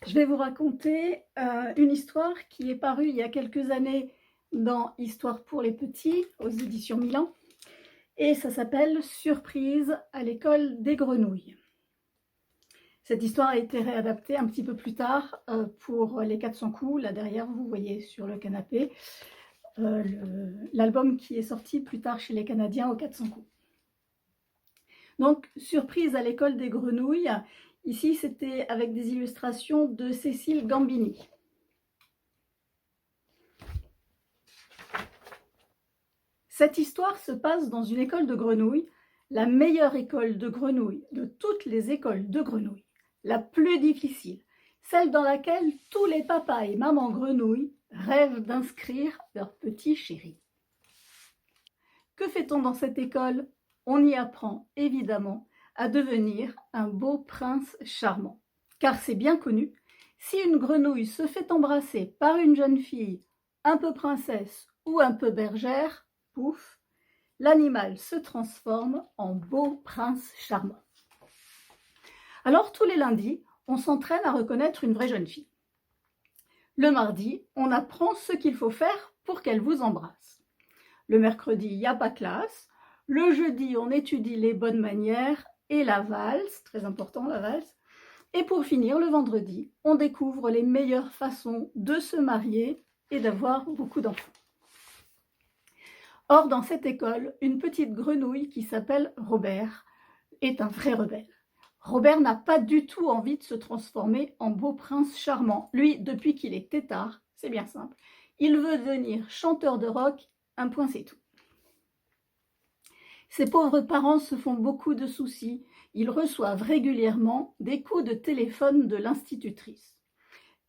Je vais vous raconter une histoire qui est parue il y a quelques années dans Histoire pour les petits aux éditions Milan et ça s'appelle Surprise à l'école des grenouilles. Cette histoire a été réadaptée un petit peu plus tard pour les 400 coups. Là derrière, vous voyez sur le canapé l'album qui est sorti plus tard chez les Canadiens aux 400 coups. Donc, Surprise à l'école des grenouilles. Ici, c'était avec des illustrations de Cécile Gambini. Cette histoire se passe dans une école de grenouilles, la meilleure école de grenouilles de toutes les écoles de grenouilles, la plus difficile, celle dans laquelle tous les papas et mamans grenouilles rêvent d'inscrire leurs petits chéris. Que fait-on dans cette école? On y apprend évidemment à devenir un beau prince charmant. Car c'est bien connu, si une grenouille se fait embrasser par une jeune fille un peu princesse ou un peu bergère, pouf, l'animal se transforme en beau prince charmant. Alors tous les lundis, on s'entraîne à reconnaître une vraie jeune fille. Le mardi, on apprend ce qu'il faut faire pour qu'elle vous embrasse. Le mercredi, il n'y a pas classe. Le jeudi, on étudie les bonnes manières et la valse, très important la valse. Et pour finir, le vendredi, on découvre les meilleures façons de se marier et d'avoir beaucoup d'enfants. Or, dans cette école, une petite grenouille qui s'appelle Robert est un vrai rebelle. Robert n'a pas du tout envie de se transformer en beau prince charmant. Lui, depuis qu'il est tétard, c'est bien simple, il veut devenir chanteur de rock, un point c'est tout. Ses pauvres parents se font beaucoup de soucis. Ils reçoivent régulièrement des coups de téléphone de l'institutrice.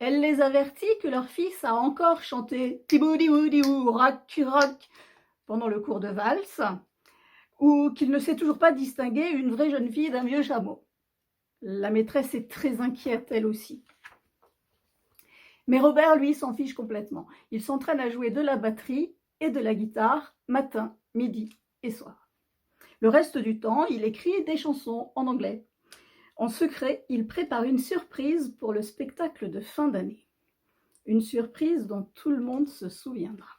Elle les avertit que leur fils a encore chanté « Tibou-dibou-dibou, rock-rock » pendant le cours de valse, ou qu'il ne sait toujours pas distinguer une vraie jeune fille d'un vieux chameau. La maîtresse est très inquiète, elle aussi. Mais Robert, lui, s'en fiche complètement. Il s'entraîne à jouer de la batterie et de la guitare, matin, midi et soir. Le reste du temps, il écrit des chansons en anglais. En secret, il prépare une surprise pour le spectacle de fin d'année. Une surprise dont tout le monde se souviendra.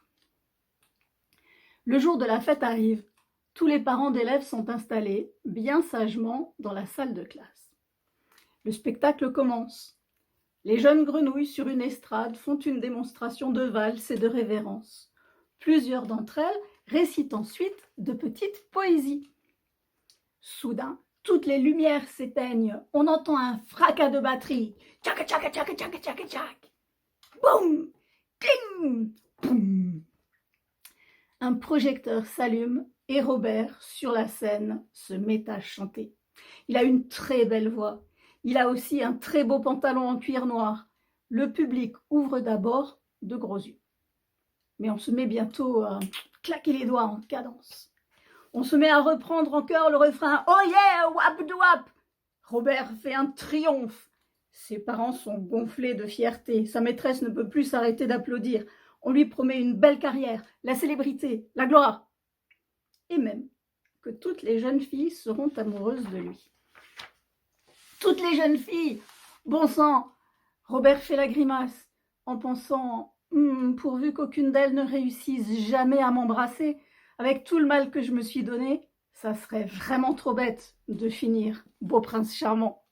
Le jour de la fête arrive. Tous les parents d'élèves sont installés, bien sagement, dans la salle de classe. Le spectacle commence. Les jeunes grenouilles sur une estrade font une démonstration de valse et de révérence. Plusieurs d'entre elles récitent ensuite de petites poésies. Soudain, toutes les lumières s'éteignent. On entend un fracas de batterie. Tchac, tchac, tchac, tchac, tchac, tchac. Boum, cling, boum. Un projecteur s'allume et Robert, sur la scène, se met à chanter. Il a une très belle voix. Il a aussi un très beau pantalon en cuir noir. Le public ouvre d'abord de gros yeux. Mais on se met bientôt à claquer les doigts en cadence. On se met à reprendre en chœur le refrain « Oh yeah, wap-de-wap » Robert fait un triomphe. Ses parents sont gonflés de fierté. Sa maîtresse ne peut plus s'arrêter d'applaudir. On lui promet une belle carrière, la célébrité, la gloire. Et même que toutes les jeunes filles seront amoureuses de lui. Toutes les jeunes filles! Bon sang! Robert fait la grimace en pensant pourvu qu'aucune d'elles ne réussisse jamais à m'embrasser, avec tout le mal que je me suis donné, ça serait vraiment trop bête de finir beau prince charmant.